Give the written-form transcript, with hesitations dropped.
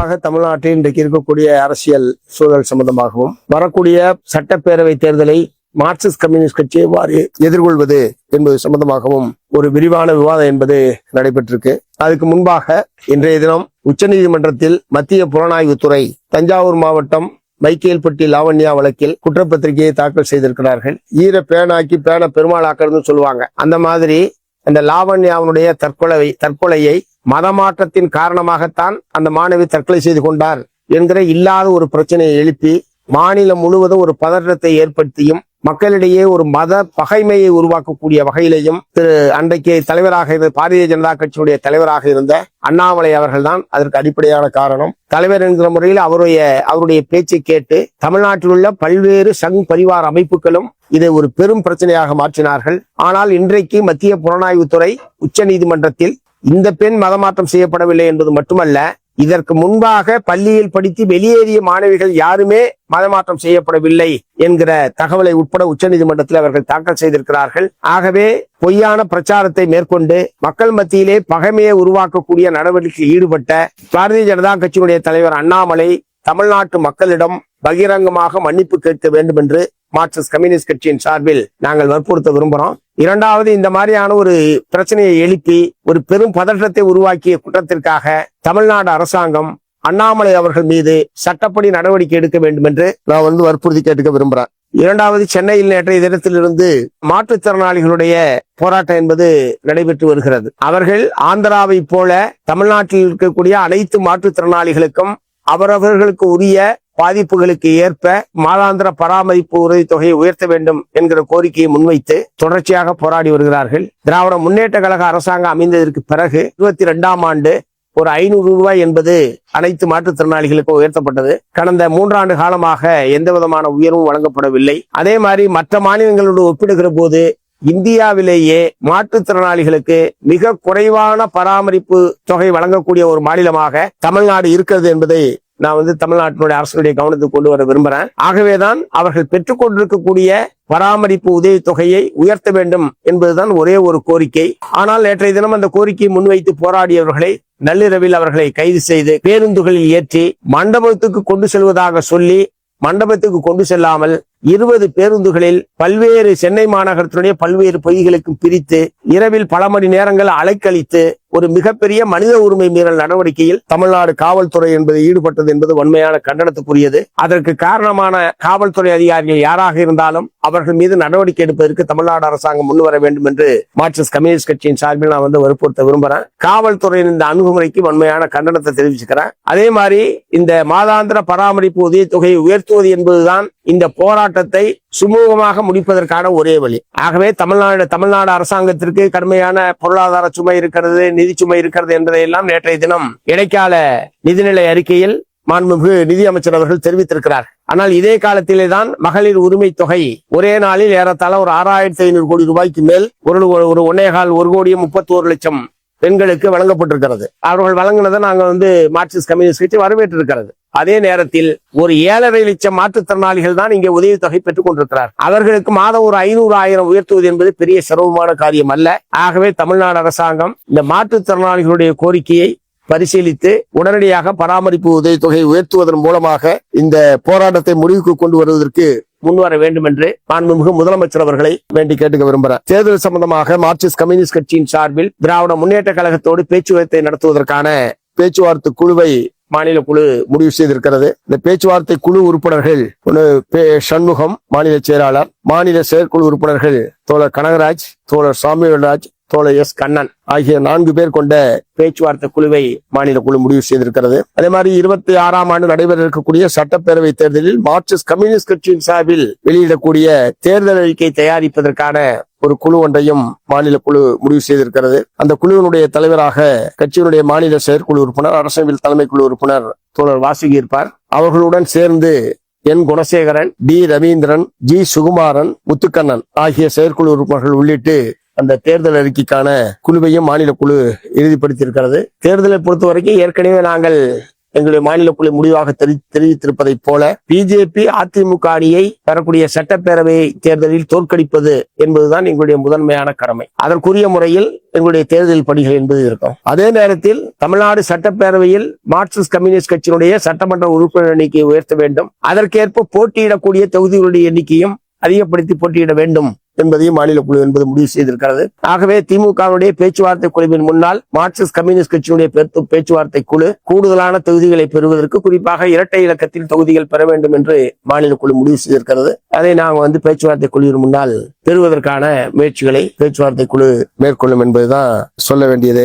குறிப்பாக தமிழ்நாட்டில் இன்றைக்கு இருக்கக்கூடிய அரசியல் சூழல் சம்பந்தமாகவும் வரக்கூடிய சட்டப்பேரவை தேர்தலை மார்க்சிஸ்ட் கம்யூனிஸ்ட் கட்சி எவ்வாறு எதிர்கொள்வது என்பது சம்பந்தமாகவும் ஒரு விரிவான விவாதம் என்பது நடைபெற்றிருக்கு. அதுக்கு முன்பாக இன்றைய தினம் உச்சநீதிமன்றத்தில் மத்திய புலனாய்வுத்துறை தஞ்சாவூர் மாவட்டம் மைக்கேல்பட்டி லாவண்யா வழக்கில் குற்றப்பத்திரிகையை தாக்கல் செய்திருக்கிறார்கள். ஈர பேனாக்கி பேன பெருமாளாக்குறதுன்னு சொல்லுவாங்க. அந்த மாதிரி அந்த லாவண்யாவுடைய தற்கொலையை மதமாற்றத்தின் காரணமாகத்தான் அந்த மாணவி தற்கொலை செய்து கொண்டார் என்கிற இல்லாத ஒரு பிரச்சனையை எழுப்பி மாநிலம் முழுவதும் ஒரு பதற்றத்தை ஏற்படுத்தியும் மக்களிடையே ஒரு மத பகைமையை உருவாக்கக்கூடிய வகையிலையும் அன்றைக்கு தலைவராக இருந்த பாரதிய ஜனதா கட்சியினுடைய தலைவராக இருந்த அண்ணாமலை அவர்கள் தான் அதற்கு அடிப்படையான காரணம். தலைவர் என்கிற முறையில் அவருடைய பேச்சை கேட்டு தமிழ்நாட்டில் உள்ள பல்வேறு சங் பரிவார அமைப்புகளும் இதை ஒரு பெரும் பிரச்சனையாக மாற்றினார்கள். ஆனால் இன்றைக்கு மத்திய புலனாய்வுத்துறை உச்ச நீதிமன்றத்தில் இந்த பெண் மதமாற்றம் செய்யப்படவில்லை என்பது மட்டுமல்ல, இதற்கு முன்பாக பள்ளியில் படித்து வெளியேறிய மாணவிகள் யாருமே மதமாற்றம் செய்யப்படவில்லை என்கிற தகவலை உட்பட உச்சநீதிமன்றத்தில் அவர்கள் தாக்கல் செய்திருக்கிறார்கள். ஆகவே பொய்யான பிரச்சாரத்தை மேற்கொண்டு மக்கள் மத்தியிலே பகைமையை உருவாக்கக்கூடிய நடவடிக்கையில் ஈடுபட்ட பாரதிய ஜனதா கட்சியினுடைய தலைவர் அண்ணாமலை தமிழ்நாட்டு மக்களிடம் பகிரங்கமாக மன்னிப்பு கேட்க வேண்டும் என்று மார்க்சிஸ்ட் கம்யூனிஸ்ட் கட்சியின் சார்பில் நாங்கள் வற்புறுத்த விரும்புகிறோம். இரண்டாவது, இந்த மாதிரியான ஒரு பிரச்சனையை எழுப்பி ஒரு பெரும் பதற்றத்தை உருவாக்கிய குற்றத்திற்காக தமிழ்நாடு அரசாங்கம் அண்ணாமலை அவர்கள் மீது சட்டப்படி நடவடிக்கை எடுக்க வேண்டும் என்று நான் வற்புறுத்தி கேட்டுக்க விரும்புகிறேன். இரண்டாவது, சென்னையில் நேற்றைய தினத்திலிருந்து மாற்றுத்திறனாளிகளுடைய போராட்டம் என்பது நடைபெற்று வருகிறது. அவர்கள் ஆந்திராவை போல தமிழ்நாட்டில் இருக்கக்கூடிய அனைத்து மாற்றுத்திறனாளிகளுக்கும் அவரவர்களுக்கு உரிய பாதிப்புகளுக்கு ஏற்ப மாதாந்திர பராமரிப்பு உதவித்தொகையை உயர்த்த வேண்டும் என்கிற கோரிக்கையை முன்வைத்து தொடர்ச்சியாக போராடி வருகிறார்கள். திராவிட முன்னேற்ற கழக அரசாங்கம் அமைந்ததற்கு பிறகு 22ஆம் ஆண்டு ஒரு 500 ரூபாய் என்பது அனைத்து மாற்றுத்திறனாளிகளுக்கும் உயர்த்தப்பட்டது. கடந்த 3 ஆண்டு காலமாக எந்த விதமான உயர்வும் வழங்கப்படவில்லை. அதே மாதிரி மற்ற மாநிலங்களோடு ஒப்பிடுகிற போது இந்தியாவிலேயே மாற்றுத்திறனாளிகளுக்கு மிக குறைவான பராமரிப்பு தொகை வழங்கக்கூடிய ஒரு மாநிலமாக தமிழ்நாடு இருக்கிறது என்பதை நான் தமிழ்நாட்டினுடைய அரசுடைய கவனத்துக்கு கொண்டு வர விரும்புறேன். ஆகவேதான் அவர்கள் பெற்றுக் கொண்டிருக்கக்கூடிய பராமரிப்பு உதவி தொகையை உயர்த்த வேண்டும் என்பதுதான் ஒரே ஒரு கோரிக்கை. ஆனால் நேற்றைய தினம் அந்த கோரிக்கையை முன்வைத்து போராடியவர்களை நள்ளிரவில் அவர்களை கைது செய்து பேருந்துகளில் ஏற்றி மண்டபத்துக்கு கொண்டு செல்வதாக சொல்லி மண்டபத்துக்கு கொண்டு செல்லாமல் 20 பேருந்துகளில் பல்வேறு சென்னை மாநகரத்தினுடைய பல்வேறு பகுதிகளுக்கு பிரித்து இரவில் பல மணி நேரங்கள் அலைக்கழித்து ஒரு மிகப்பெரிய மனித உரிமை மீறல் நடவடிக்கையில் தமிழ்நாடு காவல்துறை என்பது ஈடுபட்டது என்பது உண்மையான கண்டனத்துக்குரியது. அதற்கு காரணமான காவல்துறை அதிகாரிகள் யாராக இருந்தாலும் அவர்கள் மீது நடவடிக்கை எடுப்பதற்கு தமிழ்நாடு அரசாங்கம் முன்வர வேண்டும் என்று மார்க்சிஸ்ட் கம்யூனிஸ்ட் கட்சியின் சார்பில் நான் வற்புறுத்த விரும்புறேன். காவல்துறையின் இந்த அணுகுமுறைக்கு உண்மையான கண்டனத்தை தெரிவிச்சுக்கிறேன். அதே மாதிரி இந்த மாதாந்திர பராமரிப்பு உதவி தொகையை உயர்த்துவது என்பதுதான் இந்த போராட்டத்தை சுமூகமாக முடிப்பதற்கான ஒரே வழி. ஆகவே தமிழ்நாடு அரசாங்கத்திற்கு கடுமையான பொருளாதார சுமை இருக்கிறது, நிதி சுமை இருக்கிறது என்பதையெல்லாம் நேற்றைய தினம் இடைக்கால நிதிநிலை அறிக்கையில் மாண்புமிகு நிதி அமைச்சர் அவர்கள் தெரிவித்திருக்கிறார். ஆனால் இதே காலத்திலே தான் மகளிர் உரிமை தொகை ஒரே நாளில் ஏறத்தாழ ஒரு 6500 கோடி ரூபாய்க்கு மேல் ஒரு 1,31,00,000 பெண்களுக்கு வழங்கப்பட்டிருக்கிறது. அவர்கள் வழங்கினதை நாங்க மார்க்சிஸ்ட் கம்யூனிஸ்ட் கட்சி வரவேற்று இருக்கிறது. அதே நேரத்தில் ஒரு 7.5 லட்சம் மாற்றுத்திறனாளிகள் தான் இங்கே உதவித்தொகை பெற்றுக் கொண்டிருக்கிறார். அவர்களுக்கு மாதம் ஒரு 500,000 உயர்த்துவது என்பது பெரிய சிரமமான காரியம் அல்ல. ஆகவே தமிழ்நாடு அரசாங்கம் இந்த மாற்றுத்திறனாளிகளுடைய கோரிக்கையை பரிசீலித்து உடனடியாக பராமரிப்பு உதவித்தொகை உயர்த்துவதன் மூலமாக இந்த போராட்டத்தை முடிவுக்கு கொண்டு வருவதற்கு முன்வர வேண்டும் என்று மாண்புமிகு முதலமைச்சர் அவர்களை வேண்டி கேட்டுக்க விரும்புகிறேன். தேர்தல் சம்பந்தமாக மார்க்சிஸ்ட் கம்யூனிஸ்ட் கட்சியின் சார்பில் திராவிட முன்னேற்ற கழகத்தோடு பேச்சுவார்த்தை நடத்துவதற்கான பேச்சுவார்த்தை குழுவை மாநில குழு முடிவு செய்திருக்கிறது. இந்த பேச்சுவார்த்தை குழு உறுப்பினர்கள் சண்முகம் மாநில செயலாளர், மாநில செயற்குழு உறுப்பினர்கள் தோழர் கனகராஜ், தோழர் சாமிவேல்ராஜ், தோழர் எஸ் கண்ணன் ஆகிய 4 பேர் கொண்ட பேச்சுவார்த்தை குழுவை மாநில குழு முடிவு செய்திருக்கிறது. அதே மாதிரி 26ஆம் ஆண்டு நடைபெற இருக்கக்கூடிய சட்டப்பேரவை தேர்தலில் மார்க்சிஸ்ட் கம்யூனிஸ்ட் கட்சியின் சார்பில் வெளியிடக்கூடிய தேர்தல் அறிக்கை தயாரிப்பதற்கான ஒரு குழு ஒன்றையும் மாநில குழு முடிவு செய்திருக்கிறது. அந்த குழுவினுடைய தலைவராக கட்சியினுடைய மாநில செயற்குழு உறுப்பினர், அரசமையில் தலைமை குழு உறுப்பினர் தோழர் வாசுகி இருப்பார். அவர்களுடன் சேர்ந்து என் குணசேகரன், டி ரவீந்திரன், ஜி சுகுமாரன், முத்துக்கண்ணன் ஆகிய செயற்குழு உறுப்பினர்கள் உள்ளிட்டு அந்த தேர்தல் அறிக்கைக்கான குழுவையும் மாநில குழு இறுதிப்படுத்தி இருக்கிறது. தேர்தலை பொறுத்த வரைக்கும் ஏற்கனவே நாங்கள் எங்களுடைய மாநில குழு முடிவாக தெரிவித்திருப்பதைப் போல பிஜேபி அதிமுக அணியை வரக்கூடிய சட்டப்பேரவை தேர்தலில் தோற்கடிப்பது என்பதுதான் எங்களுடைய முதன்மையான கடமை. அதற்குரிய முறையில் எங்களுடைய தேர்தல் பணிகள் என்பது இருக்கும். அதே நேரத்தில் தமிழ்நாடு சட்டப்பேரவையில் மார்க்சிஸ்ட் கம்யூனிஸ்ட் கட்சியினுடைய சட்டமன்ற உறுப்பினர் எண்ணிக்கையை உயர்த்த வேண்டும். அதற்கேற்ப போட்டியிடக்கூடிய தொகுதிகளுடைய எண்ணிக்கையும் அதிகப்படுத்தி போட்டியிட வேண்டும் என்பதையும் மாநில குழு என்பது முடிவு செய்திருக்கிறது. ஆகவே திமுகவுடைய பேச்சுவார்த்தை குழுவின் முன்னால் மார்க்சிஸ்ட் கம்யூனிஸ்ட் கட்சியினுடைய பேச்சுவார்த்தை குழு கூடுதலான தொகுதிகளை பெறுவதற்கு, குறிப்பாக இரட்டை இலக்கத்தில் தொகுதிகள் பெற வேண்டும் என்று மாநில குழு முடிவு செய்திருக்கிறது. அதை நாங்கள் பேச்சுவார்த்தை குழுவின் முன்னால் பெறுவதற்கான முயற்சிகளை பேச்சுவார்த்தை குழு மேற்கொள்ளும் என்பதுதான் சொல்ல வேண்டியது.